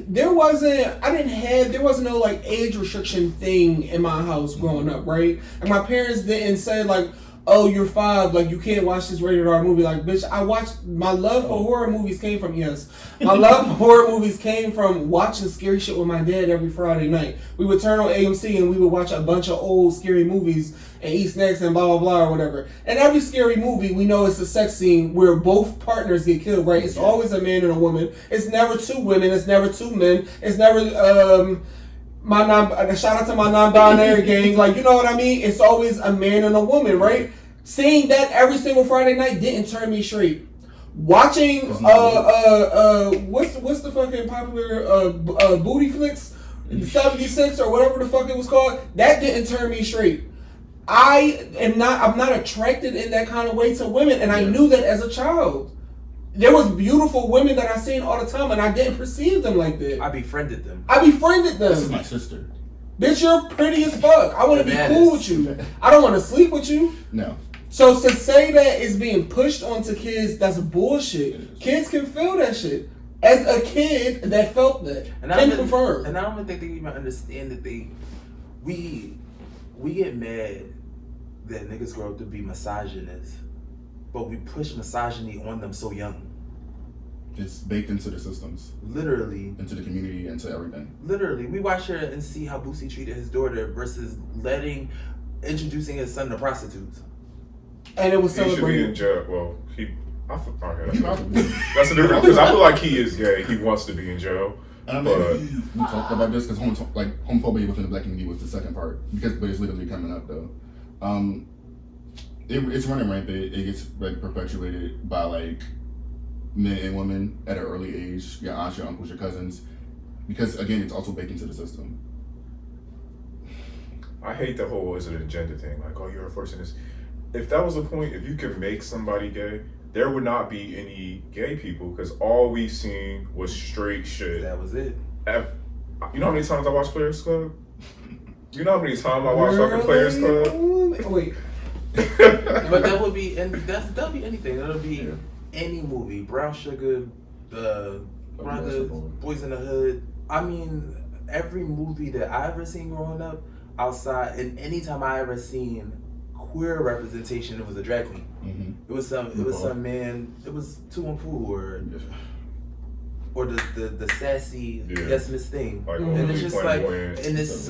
There wasn't no like age restriction thing in my house growing up, right? And my parents didn't say like, oh, you're 5, like you can't watch this rated R movie. Like, bitch, my love for horror movies came from watching scary shit with my dad every Friday night. We would turn on AMC and we would watch a bunch of old scary movies and eat snacks and blah blah blah or whatever. And every scary movie, we know it's a sex scene where both partners get killed, right? It's always a man and a woman. It's never 2 women. It's never 2 men. It's never shout out to my non-binary gang, like, you know what I mean? It's always a man and a woman, right? Seeing that every single Friday night didn't turn me straight. Watching what's the fucking popular booty flicks, 76 or whatever the fuck it was called, that didn't turn me straight. I'm not attracted in that kind of way to women, and I knew that as a child. There was beautiful women that I seen all the time, and I didn't perceive them like that. I befriended them. This is my sister. Bitch, you're pretty as fuck. I want to be cool with you. I don't want to sleep with you. No. So to say that it's being pushed onto kids, that's bullshit. Kids can feel that shit. As a kid that felt that, and I don't think they even understand that we get mad that niggas grow up to be misogynists, but we push misogyny on them so young. It's baked into the systems. Literally. Into the community, into everything. Literally. We watch her and see how Boosie treated his daughter versus introducing his son to prostitutes. And it was celebrated. He should be in jail. Well, that's a different, because I feel like he is gay. He wants to be in jail. And I mean, we talked about this because homophobia within the Black community was the second part. But it's literally coming up though. It's running rampant. It gets like perpetuated by like men and women at an early age. Your aunts, your uncles, your cousins. Because again, it's also baked into the system. I hate the whole is it an agenda thing. Like, oh, you're forcing this. If that was the point, if you could make somebody gay, there would not be any gay people, because all we seen was straight shit. That was it. You know how many times I watched Players Club? You know how many times I watched fucking Players Club? Wait. But that would be, and that'll be anything. That'll be any movie. Brown Sugar, Brothers, Boys in the Hood. I mean, every movie that I ever seen growing up outside, and anytime I ever seen queer representation, it was a drag queen. It was some man. It was 214 or the sassy Yes Miss thing, and it's just like, and it's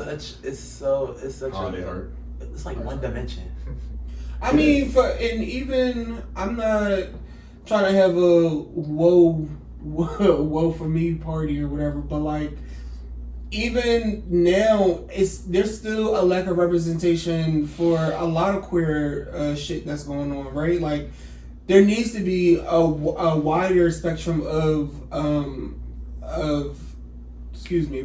like one dimension. I mean, even I'm not trying to have a woe for me party or whatever, but like even now, there's still a lack of representation for a lot of queer shit that's going on, right? Like there needs to be a wider spectrum of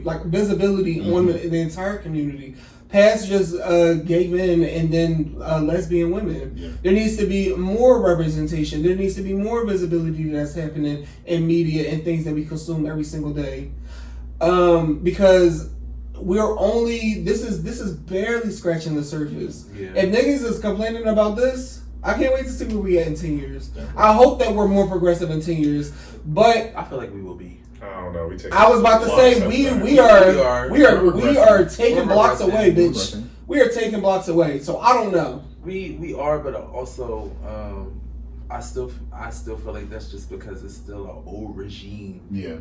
like visibility on the entire community. Past just gay men and then lesbian women. Yeah. There needs to be more representation. There needs to be more visibility that's happening in media and things that we consume every single day. Because this is barely scratching the surface. Yeah. If niggas is complaining about this, I can't wait to see where we at in 10 years. Definitely. I hope that we're more progressive in 10 years, but I feel like we will be. I don't know. I was about to say we are taking blocks away, bitch. We are taking blocks away. So I don't know. We are, but also I still feel like that's just because it's still an old regime. Yeah.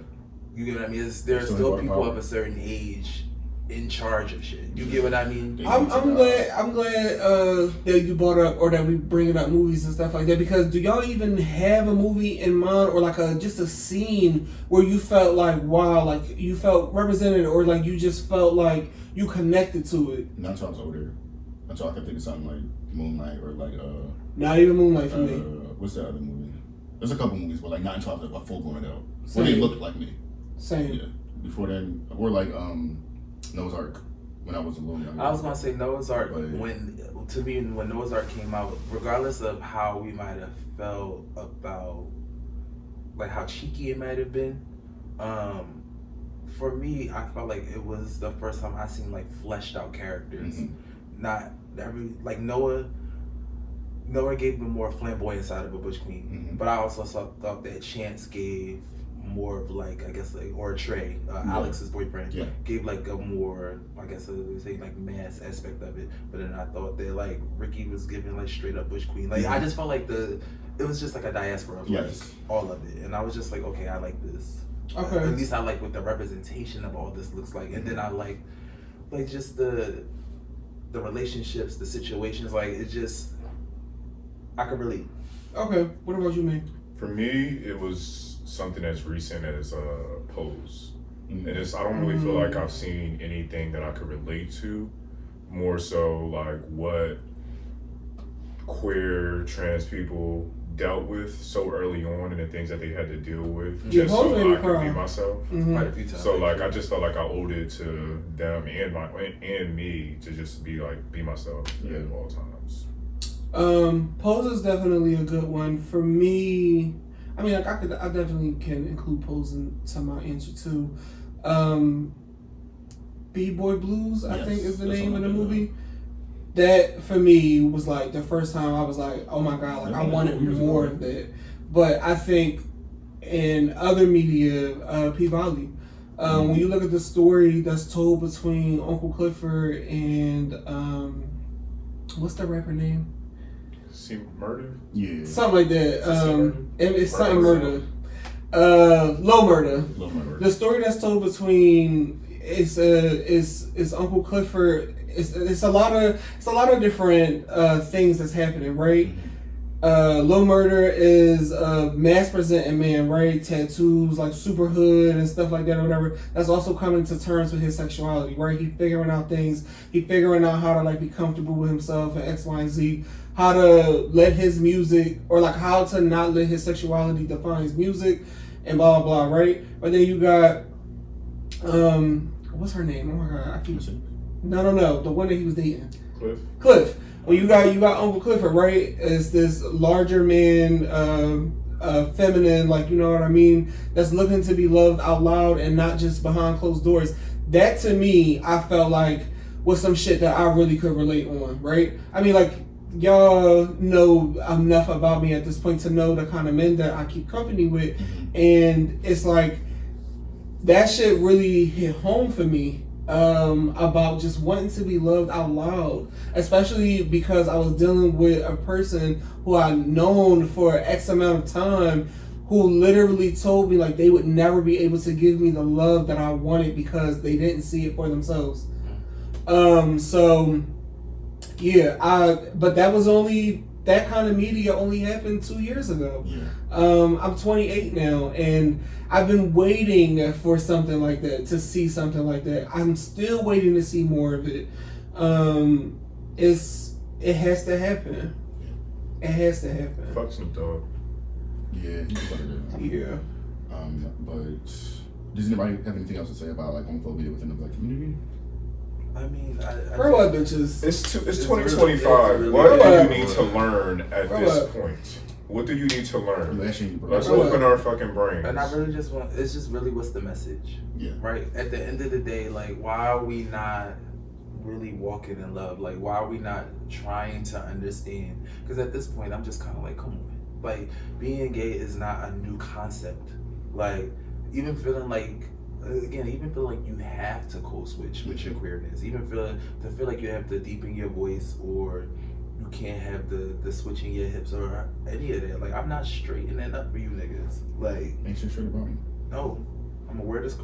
You get what I mean? There's still people of a certain age in charge of shit. You get what I mean? I'm glad that you brought up, or that we bringing up movies and stuff like that, because do y'all even have a movie in mind, or like just a scene where you felt like, wow, like you felt represented, or like you just felt like you connected to it? Not until I was older. Until I could think of something like Moonlight, or like not even Moonlight for me. What's that other movie? There's a couple movies, but like not until I was a full grown adult. Where they looked like me. Same. Yeah. Before then, or like Noah's Ark, when I was a little younger. I was gonna say Noah's Ark, when Noah's Ark came out, regardless of how we might have felt about like how cheeky it might have been, for me, I felt like it was the first time I seen like fleshed out characters. Not every, like Noah gave me more flamboyant side of a butch queen, but I also thought that Chance gave more of like, I guess, like, or Trey, Alex's boyfriend, gave like a more, I guess they say like mass aspect of it. But then I thought that like Ricky was giving like straight up butch queen. Like I just felt like it was just like a diaspora of like all of it, and I was just like, okay, I like this. Okay. At least I like what the representation of all this looks like, and then I like just the relationships, the situations. Like it just, I could relate. Okay, what about you, man? For me, it was something as recent as Pose. And I don't really feel like I've seen anything that I could relate to. More so like what queer trans people dealt with so early on, and the things that they had to deal with, just so I could be myself. Quite a few times. So like I just felt like I owed it to them and me to just be myself at all times. Pose is definitely a good one for me. I mean, like I definitely can include Pose into my answer too. B-Boy Blues, I think is the name of the movie. That for me was like the first time I was like, oh my god, like I wanted more of that. But I think in other media, P-Valley, when you look at the story that's told between Uncle Clifford and what's the rapper name? Murder? Yeah. Something like that. It's something murder. Low murder. The story that's told between is Uncle Clifford. It's a lot of different things that's happening, right? Low murder is a mass presenting man, right? Tattoos, like super hood and stuff like that or whatever. That's also coming to terms with his sexuality, right? He figuring out things. He figuring out how to like be comfortable with himself and X, Y, and Z. How to let his music, or like how to not let his sexuality define his music, and blah blah blah, right? But then you got what's her name? Oh my god, I keep no, the one that he was dating. Cliff. Well, you got Uncle Clifford, right? It's this larger man, feminine, like, you know what I mean, that's looking to be loved out loud and not just behind closed doors. That to me, I felt like was some shit that I really could relate on, right? I mean, like, y'all know enough about me at this point to know the kind of men that I keep company with, and it's like that shit really hit home for me. About just wanting to be loved out loud, especially because I was dealing with a person who I'd known for X amount of time, who literally told me like they would never be able to give me the love that I wanted because they didn't see it for themselves. So yeah, but that kind of media only happened 2 years ago. I'm 28 now, and I've been waiting for something like that, to see something like that. I'm still waiting to see more of it. It has to happen. It has to happen. Fuck Snoop Dogg. Yeah, he's what it is. Yeah. But does anybody have anything else to say about like homophobia within the black community? I mean, Grow up, bitches. It's 2025. Really, what do grow you need to learn at this point? What do you need to learn? Let's open our fucking brains. And I really just want, it's just really what's the message? Yeah. Right? At the end of the day, like, why are we not really walking in love? Like, why are we not trying to understand? Because at this point, I'm just kind of like, come on. Like, being gay is not a new concept. Like, even feeling like you have to code switch with your queerness. Even feel like you have to deepen your voice, or you can't have the switching your hips or any of that. Like, I'm not straightening that up for you niggas. Like, ain't shit straight about me. No, I'm gonna wear this,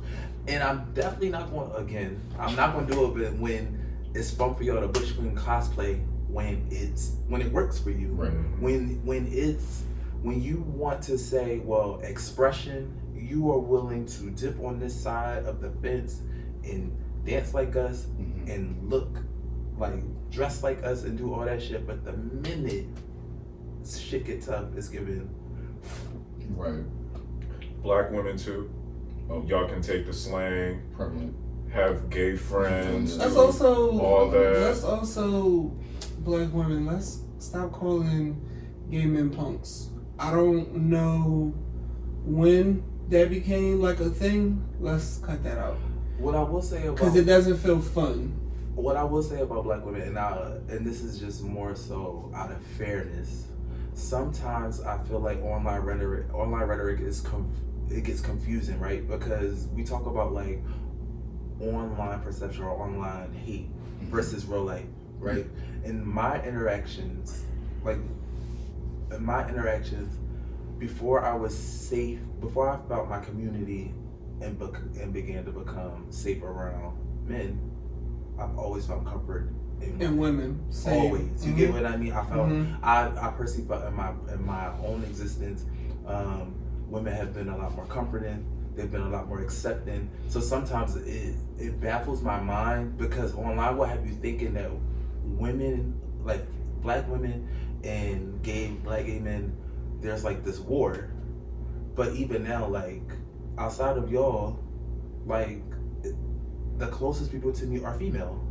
and I'm definitely not going. Again, I'm not gonna do it when it's fun for y'all to Butch Queen cosplay. When it works for you. Right. When you want to say, well, expression, you are willing to dip on this side of the fence and dance like us and look like, dress like us and do all that shit. But the minute shit get tough, it's given. Right. Black women too. Y'all can take the slang. Prevalent. Have gay friends. That's also all that. That's also black women. Let's stop calling gay men punks. I don't know when that became like a thing. Let's cut that out. What I will say about, because it doesn't feel fun. What I will say about black women, and this is just more so out of fairness. Sometimes I feel like online rhetoric it gets confusing, right? Because we talk about like online perception or online hate versus real life, right? In my interactions, before I was safe, before I felt my community and began to become safe around men, I've always found comfort in women. Same. Always. You get what I mean? I felt I personally felt in my own existence, women have been a lot more comforting. They've been a lot more accepting. So sometimes it baffles my mind, because online will have you thinking that women, like black women and black gay men, there's like this war. But even now, like outside of y'all, like the closest people to me are female.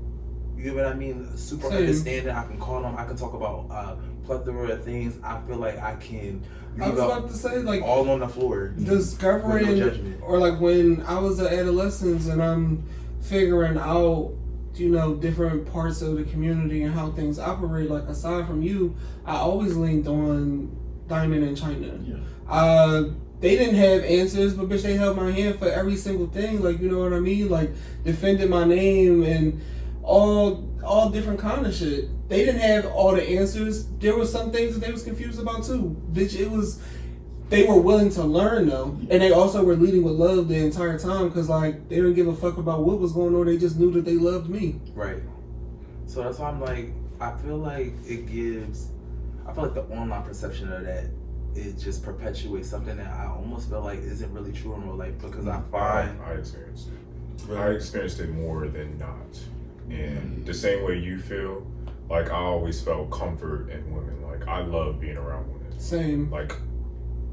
You get what I mean? Super understanding. I can call them. I can talk about plethora of things. I feel like I can. I was about to say, like, all on the floor. Discovering, no or like when I was an adolescent and I'm figuring out, different parts of the community and how things operate. Like, aside from you, I always leaned on Diamond and China. Yeah. They didn't have answers, but bitch, they held my hand for every single thing. Like, you know what I mean? Like, defended my name and all different kind of shit. They didn't have all the answers. There were some things that they was confused about too. Bitch, they were willing to learn though. And they also were leading with love the entire time, because like they didn't give a fuck about what was going on. They just knew that they loved me. Right. So that's why I'm like, I feel like the online perception of that, it just perpetuates something that I almost feel like isn't really true in real life, because I experienced it. Really? I experienced it more than not. And the same way you feel, like I always felt comfort in women. Like I love being around women. Same. Like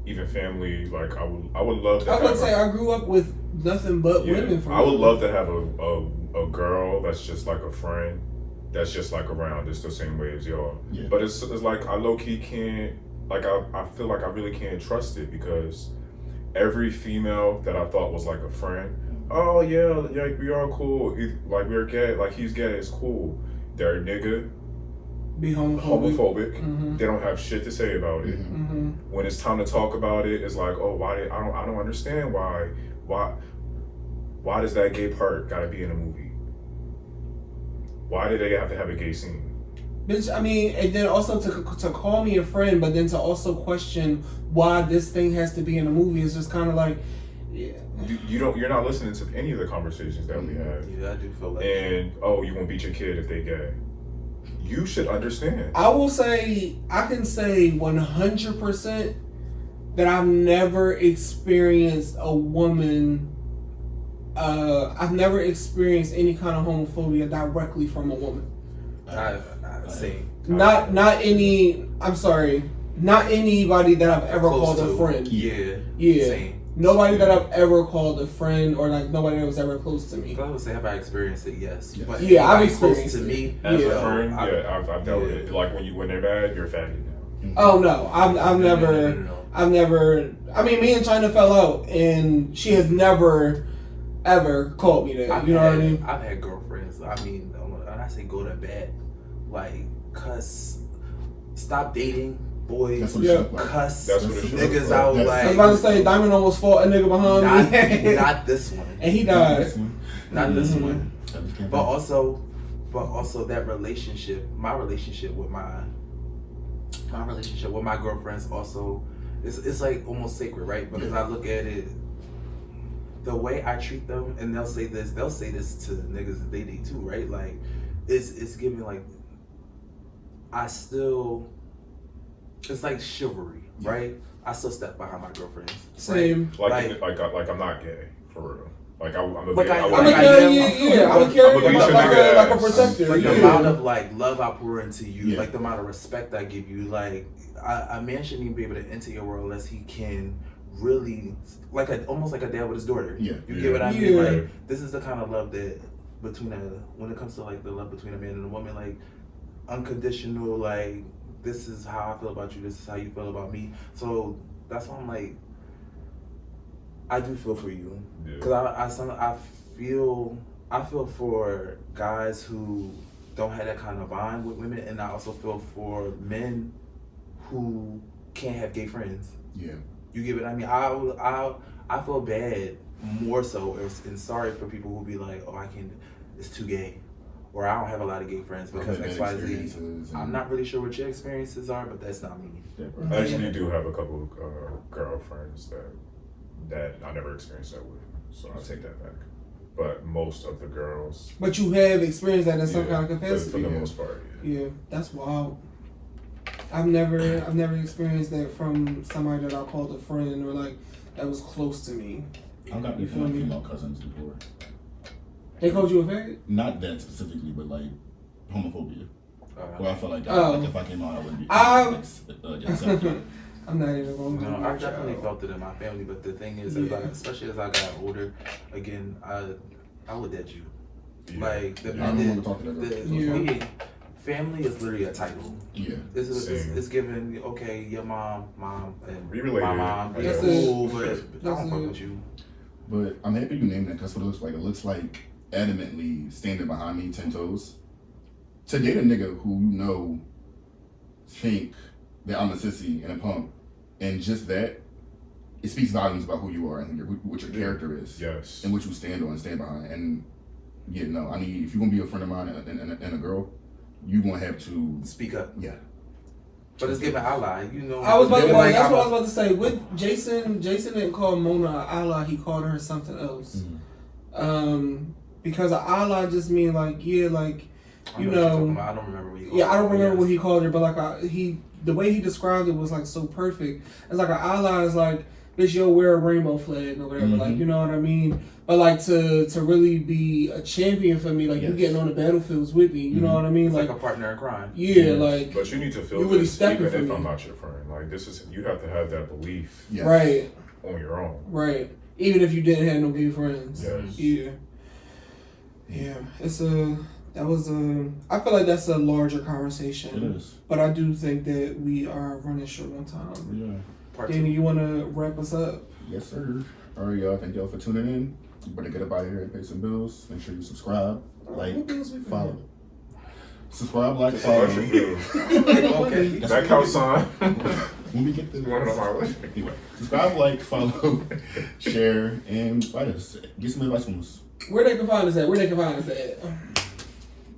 even family, like I would love to I was going to say, I grew up with nothing but women. I would love to have a girl that's just like a friend, that's just like around, just the same way as y'all. Yeah. But it's like I low-key can't, like I feel like I really can't trust it, because every female that I thought was like a friend, oh yeah, like we are cool, like we're gay, like he's gay, it's cool. They're a nigga, be homophobic. They don't have shit to say about it. When it's time to talk about it, it's like, oh, why? I don't understand why does that gay part gotta be in a movie? Why do they have to have a gay scene? Bitch, I mean, and then also to call me a friend, but then to also question why this thing has to be in a movie is just kind of like, yeah. You're not listening to any of the conversations that we have. Yeah, I do feel like. And you won't beat your kid if they gay. You should understand. I will say, I can say 100% that I've never experienced a woman. I've never experienced any kind of homophobia directly from a woman. I've seen. Not any. I'm sorry. Not anybody that I've ever called a friend. Yeah. Same. Nobody that I've ever called a friend, or like nobody that was ever close to me. I would say, have I experienced it? Yes. But yeah, I've experienced close to me. As a friend, I've dealt with it. Like when they're bad, you're a faggot now. Oh no, I've never. No. I've never. I mean, me and China fell out, and she has never, ever called me that. You know what I mean? I've had girlfriends. I mean, when I say go to bed, like cuss, stop dating. Boys, cuss niggas out. Like, I was about to say, Diamond almost fought a nigga behind me. Not this one. And he died. Not this one. But also that relationship, my relationship with my girlfriends also, it's like almost sacred, right? Because I look at it, the way I treat them, and they'll say this to niggas that they date too, right? Like, it's giving like, it's like chivalry, right? I still step behind my girlfriends. Same. Like I'm not gay, for real. Like I'm a like a protector. Like the amount of like love I pour into you, like the amount of respect I give you. Like a man shouldn't even be able to enter your world unless he can really, almost like a dad with his daughter. Yeah. You get what I mean? Like, this is the kind of love that when it comes to like the love between a man and a woman, like unconditional, like, this is how I feel about you, this is how you feel about me. So that's why I'm like, I do feel for you. Because I feel for guys who don't have that kind of bond with women, and I also feel for men who can't have gay friends. Yeah. You get what I mean? I feel bad more so and sorry for people who be like, oh, it's too gay. Or I don't have a lot of gay friends because XYZ. I'm not really sure what your experiences are, but that's not me. I actually do have a couple of girlfriends that I never experienced that with, so I'll take that back. But most of the girls. But you have experienced that in some kind of capacity. For the most part, yeah. That's wild. I've never experienced that from somebody that I called a friend or like that was close to me. I've got female cousins before. They called you a faggot? Not that specifically, but like homophobia. Where I felt like, if I came out, I wouldn't be accepted. I'm not even going to. No, I definitely felt it in my family, but the thing is, especially as I got older, again, I looked at you. Yeah. Like family is literally a title. Yeah, it's given. Okay, your mom, and my mom. That's cool, but I don't fuck with you. But I'm happy you named that. That's what it looks like. It looks like adamantly standing behind me 10 toes to date a nigga who think that I'm a sissy and a punk, and just that, it speaks volumes about who you are and what your character is. Yes. And what you stand on and stand behind. And if you're gonna be a friend of mine and a girl, you're gonna have to speak up. Yeah. But it's giving ally, I was about to, that's what I was about to say. With Jason didn't call Mona ally, he called her something else. Mm-hmm. Because ally just mean like, I don't remember what he called her. I don't remember what he called her, but like the way he described it was like so perfect. It's like an ally is like, bitch, you'll wear a rainbow flag or whatever, like, you know what I mean? But like to really be a champion for me, like you getting on the battlefields with me, you know what I mean? It's like a partner in crime. Yeah, like. But you need to feel this even if I'm not your friend. Like you have to have that belief. Yes. Right. On your own. Right. Even if you didn't have no gay friends. Yes. Yeah. Yeah. I feel like that's a larger conversation. It is. But I do think that we are running short on time. Yeah. Danny, you want to wrap us up? Yes, sir. All right, y'all. Thank y'all for tuning in. You better get up out of here and pay some bills. Make sure you subscribe, like, follow. Subscribe, like, follow. Okay. That couch sign. When we get the One of my list. anyway, subscribe, like, follow, share, and write us. Get some advice from us. Where they can find us at?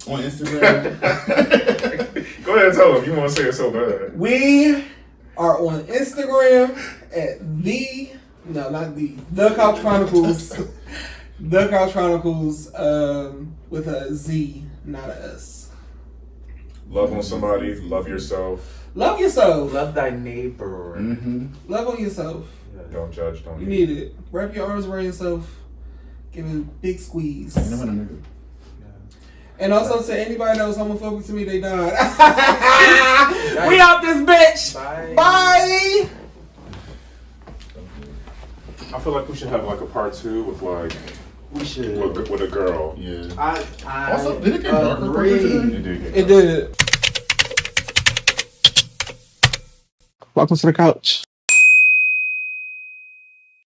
On Instagram. Go ahead and tell them. You want to say it so bad. We are on Instagram at The Couch Chronicles. The Couch Chronicles with a Z, not a S. Love on somebody. Love yourself. Love yourself. Love thy neighbor. Mm-hmm. Love on yourself. Don't judge. Don't You hate. need it. Wrap your arms around yourself. Give it a big squeeze. You never know, nigga. And also to anybody that was homophobic to me, they died. We out this bitch. Bye. I feel like we should have like a part 2 with like We should. with a girl. Yeah. I Also, did it get darker? agree. It did get It did. Welcome to the couch.